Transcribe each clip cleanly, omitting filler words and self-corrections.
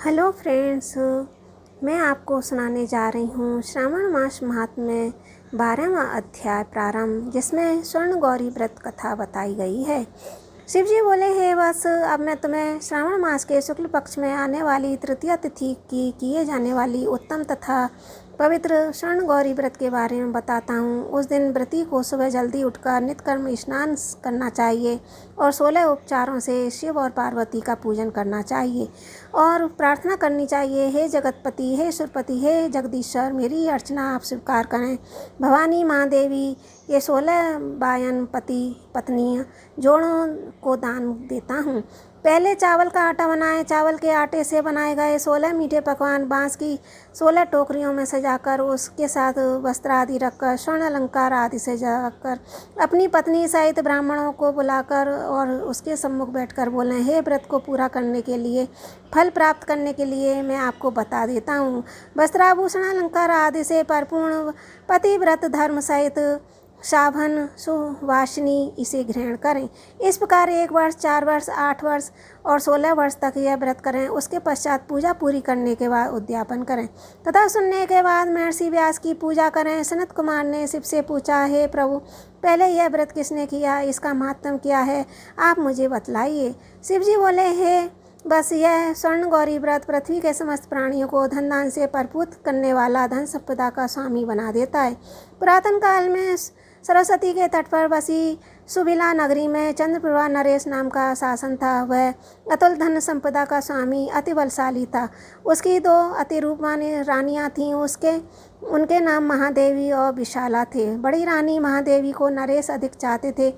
Hello friends, मैं आपको सुनाने जा रही हूँ श्रावण मास महात्म्य 12वां अध्याय प्रारंभ, जिसमें स्वर्ण गौरी व्रत कथा बताई गई है। शिव जी बोले, हे वत्स, अब मैं तुम्हें श्रावण मास के शुक्ल पक्ष में आने वाली तृतीया तिथि की किए जाने वाली उत्तम तथा पवित्र स्वर्ण गौरी व्रत के बारे में बताता हूँ। उस दिन व्रती को सुबह जल्दी उठकर नित्यकर्म स्नान करना चाहिए और 16 उपचारों से शिव और पार्वती का पूजन करना चाहिए और प्रार्थना करनी चाहिए, हे जगतपति, हे सुरपति, हे जगदीश्वर, मेरी अर्चना आप स्वीकार करें। भवानी माँ देवी, ये 16 बायन पति पत्नी जोड़ों को दान देता हूँ। पहले चावल का आटा बनाएं। चावल के आटे से बनाए गए 16 मीठे पकवान बांस की 16 टोकरियों में सजाकर, उसके साथ वस्त्र आदि रखकर, स्वर्ण अलंकार आदि से सजाकर अपनी पत्नी सहित ब्राह्मणों को बुलाकर और उसके सम्मुख बैठकर बोलें, हे व्रत को पूरा करने के लिए, फल प्राप्त करने के लिए मैं आपको बता देता हूँ। वस्त्राभूषण अलंकार आदि से परिपूर्ण पतिव्रत धर्म सहित सावन सुवासिनी इसे ग्रहण करें। इस प्रकार 1 वर्ष, 4 वर्ष, 8 वर्ष और 16 वर्ष तक यह व्रत करें। उसके पश्चात पूजा पूरी करने के बाद उद्यापन करें तथा सुनने के बाद महर्षि व्यास की पूजा करें। सनत कुमार ने शिव से पूछा, हे प्रभु, पहले यह व्रत किसने किया, इसका महात्म्य क्या है, आप मुझे बतलाइए। शिव जी बोले, हे बस यह स्वर्ण गौरी व्रत पृथ्वी के समस्त प्राणियों को धन दान से भरपूर करने वाला, धन संपदा का स्वामी बना देता है। पुरातन काल में सरस्वती के तट पर बसी सुबिला नगरी में चंद्रप्रभा नरेश नाम का शासन था। वह अतुल धन संपदा का स्वामी अति बलशाली था। उसकी 2 अति रूपवान रानियां थीं। उनके नाम महादेवी और विशाला थे। बड़ी रानी महादेवी को नरेश अधिक चाहते थे।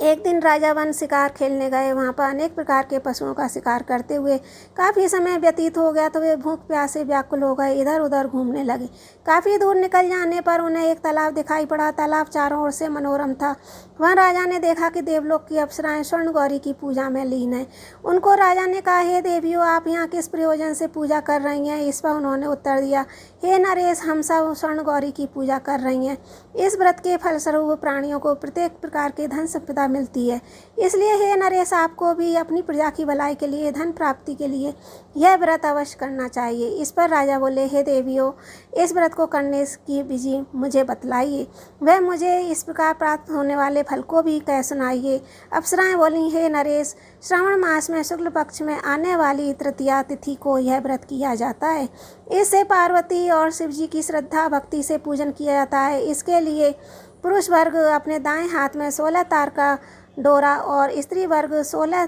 एक दिन राजा वन शिकार खेलने गए। वहाँ पर अनेक प्रकार के पशुओं का शिकार करते हुए काफ़ी समय व्यतीत हो गया तो वे भूख प्यास से व्याकुल हो गए, इधर उधर घूमने लगे। काफ़ी दूर निकल जाने पर उन्हें एक तालाब दिखाई पड़ा। तालाब चारों ओर से मनोरम था। वहाँ राजा ने देखा कि देवलोक की अप्सराएं स्वर्ण गौरी की पूजा में लीन हैं। उनको राजा ने कहा, हे देवियों, आप यहाँ किस प्रयोजन से पूजा कर रही हैं। इस पर उन्होंने उत्तर दिया, हे नरेश, हम सब स्वर्ण गौरी की पूजा कर रही हैं। इस व्रत के फलस्वरूप प्राणियों को प्रत्येक प्रकार के धन संपदा मिलती है, इसलिए हे नरेश, आपको भी अपनी प्रजा की भलाई के लिए, धन प्राप्ति के लिए यह व्रत अवश्य करना चाहिए। इस पर राजा बोले, हे देवियों, इस व्रत को करने की विधि मुझे बतलाइए, वह मुझे इस प्रकार प्राप्त होने वाले फल को भी कह सुनाइए। अप्सराएं बोली, हे नरेश, श्रावण मास में शुक्ल पक्ष में आने वाली तृतीया तिथि को यह व्रत किया जाता है। इससे पार्वती और शिव जी की श्रद्धा भक्ति से पूजन किया जाता है। इसके लिए पुरुष वर्ग अपने दाएं हाथ में 16 तार का डोरा और स्त्री वर्ग 16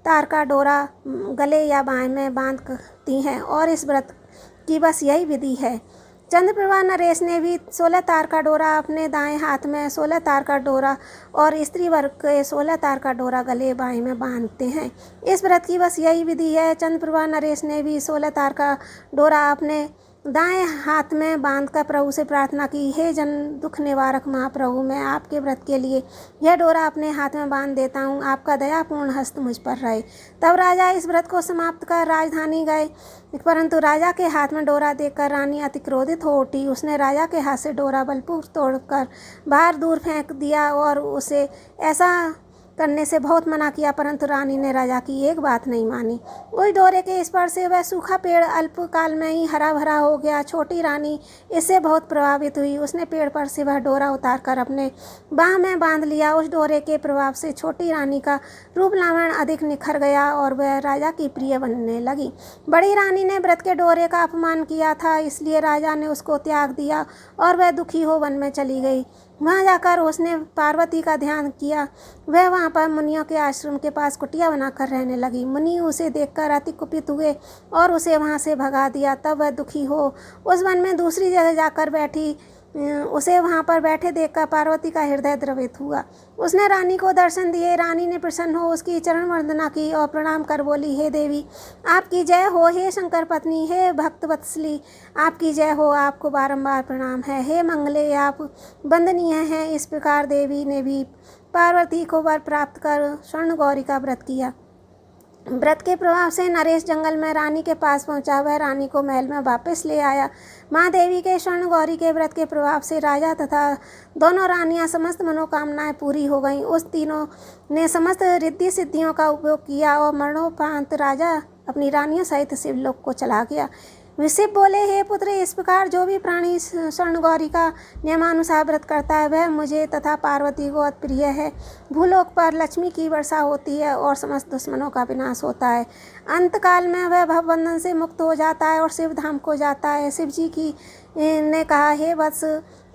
तार का डोरा गले या बाएं में बांधती हैं और इस व्रत की बस यही विधि है। चंद्रप्रभा नरेश ने भी 16 तार का डोरा अपने दाएं हाथ में, 16 तार का डोरा और स्त्री वर्ग के 16 तार का डोरा गले बाएं में बांधते हैं। इस व्रत की बस यही विधि है। चंद्रप्रभा नरेश ने भी 16 तार का डोरा अपने दाएं हाथ में बांधकर प्रभु से प्रार्थना की, हे जन दुख निवारक महाप्रभु, मैं आपके व्रत के लिए यह डोरा अपने हाथ में बांध देता हूँ, आपका दयापूर्ण हस्त मुझ पर रहे। तब राजा इस व्रत को समाप्त कर राजधानी गए, परंतु राजा के हाथ में डोरा देखकर रानी अति क्रोधित हो उठी। उसने राजा के हाथ से डोरा बलपूर्वक तोड़कर बाहर दूर फेंक दिया और उसे ऐसा करने से बहुत मना किया, परंतु रानी ने राजा की एक बात नहीं मानी। उस डोरे के स्पर्श से वह सूखा पेड़ अल्पकाल में ही हरा भरा हो गया। छोटी रानी इससे बहुत प्रभावित हुई। उसने पेड़ पर से वह डोरा उतारकर अपने बाह में बांध लिया। उस डोरे के प्रभाव से छोटी रानी का रूप लावण्य अधिक निखर गया और वह राजा की प्रिय बनने लगी। बड़ी रानी ने व्रत के डोरे का अपमान किया था, इसलिए राजा ने उसको त्याग दिया और वह दुखी हो वन में चली गई। वहाँ जाकर उसने पार्वती का ध्यान किया। वह वहाँ पर मुनियों के आश्रम के पास कुटिया बनाकर रहने लगी। मुनि उसे देखकर अति कुपित हुए और उसे वहाँ से भगा दिया। तब वह दुखी हो उस वन में दूसरी जगह जाकर बैठी। उसे वहाँ पर बैठे देखकर पार्वती का हृदय द्रवित हुआ। उसने रानी को दर्शन दिए। रानी ने प्रसन्न हो उसकी चरण वंदना की और प्रणाम कर बोली, हे देवी, आपकी जय हो। हे शंकर पत्नी, हे भक्त वत्सली, आपकी जय हो। आपको बारंबार प्रणाम है। हे मंगले, आप वंदनीय हैं। इस प्रकार देवी ने भी पार्वती को वर प्राप्त कर स्वर्ण गौरी का व्रत किया। व्रत के प्रभाव से नरेश जंगल में रानी के पास पहुंचा। वह रानी को महल में वापस ले आया। माँ देवी के स्वर्ण गौरी के व्रत के प्रभाव से राजा तथा दोनों रानियां समस्त मनोकामनाएं पूरी हो गईं। उस तीनों ने समस्त रिद्धि सिद्धियों का उपयोग किया और मरणोपरांत राजा अपनी रानियों सहित शिवलोक को चला गया। शिव बोले, हे पुत्र, इस प्रकार जो भी प्राणी स्वर्ण गौरी का नियमानुसार व्रत करता है वह मुझे तथा पार्वती को अति प्रिय है। भूलोक पर लक्ष्मी की वर्षा होती है और समस्त दुश्मनों का विनाश होता है। अंतकाल में वह भवबंधन से मुक्त हो जाता है और शिव धाम को जाता है। शिव जी की ने कहा, हे वत्स,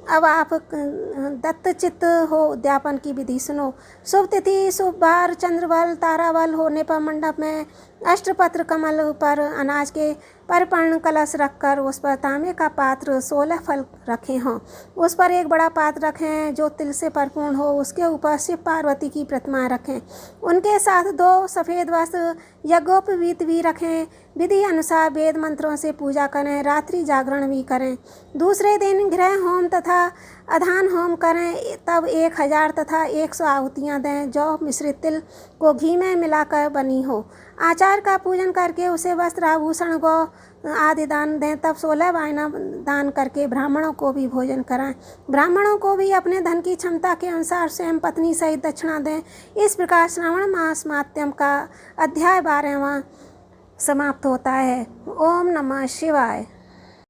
अब आप दत्तचित्त हो उद्यापन की विधि सुनो। शुभ तिथि, शुभ वार, चंद्रबल, ताराबल होने पर मंडप में अष्टपत्र कमल पर अनाज के परिपूर्ण कलश रखकर उस पर तांबे का पात्र 16 फल रखे हों। उस पर एक बड़ा पात्र रखें जो तिल से परिपूर्ण हो। उसके ऊपर शिव पार्वती की प्रतिमा रखें। उनके साथ 2 सफ़ेद वस्त्र यज्ञोपवीत भी रखें। विधि अनुसार वेद मंत्रों से पूजा करें। रात्रि जागरण भी करें। दूसरे दिन गृह होम तथा अधान होम करें। तब 1000 तथा 100 आहुतियाँ दें जो मिश्रित तिल को घी में मिलाकर बनी हो। आचार का पूजन करके उसे वस्त्र, आभूषण, गौ आदि दान दें। तब 16 वायना दान करके ब्राह्मणों को भी भोजन कराएं। ब्राह्मणों को भी अपने धन की क्षमता के अनुसार स्वयं पत्नी सहित दक्षिणा दें। इस प्रकार श्रावण मास माहात्म्य का अध्याय 12वां समाप्त होता है। ओम नमः शिवाय।